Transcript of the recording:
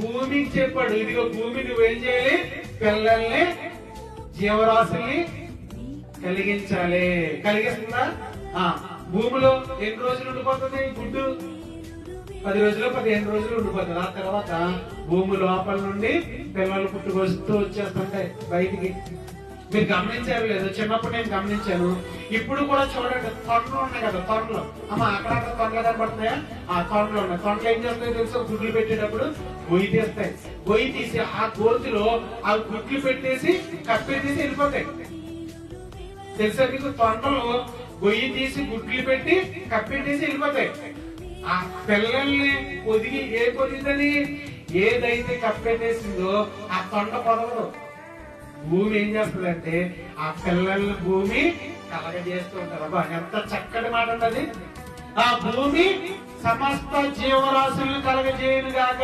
భూమికి చెప్పాడు, ఇదిగో భూమి నువ్వేం చేయాలి, పిల్లల్ని జీవరాశుల్ని కలిగించాలి. కలిగిస్తుందా? భూమిలో ఎన్ని రోజులు ఉండిపోతుంది గుడ్డు? 10 రోజులు 15 రోజులు ఉండిపోతుంది. ఆ తర్వాత భూమి లోపల నుండి పిల్లలు పుట్టుకొస్తూ వచ్చేస్తుంటాయి బయటికి. మీరు గమనించారు లేదు? చిన్నప్పుడు నేను గమనించాను. ఇప్పుడు కూడా చూడండి, తొండలు ఉన్నాయి కదా, తొండలు. అక్కడ తొండలు కనబడుతున్నాయా? ఆ తొండలు ఉన్నాయి. తొండలు ఏం చేస్తాయో తెలుసు? గుడ్లు పెట్టేటప్పుడు గొయ్యి తీస్తాయి. గొయ్యి తీసి ఆ గోతిలో ఆ గుడ్లు పెట్టేసి కప్పేసి వెళ్ళిపోతాయి. తెలుసా మీకు? తొండలు గొయ్యి తీసి గుడ్లు పెట్టి కప్పెట్టేసి వెళ్ళిపోతాయి. ఆ పిల్లల్ని పొదిగిందని ఏదైతే కప్పెట్టేసిందో ఆ తొండ పొదవదు. భూమి ఏం చేస్తుందంటే ఆ పిల్లల్ని భూమి కలగజేస్తూ ఉంటారు. అబ్బా ఎంత చక్కటి మాట అంటది. ఆ భూమి సమస్త జీవరాశులను కలగజేయును గాక.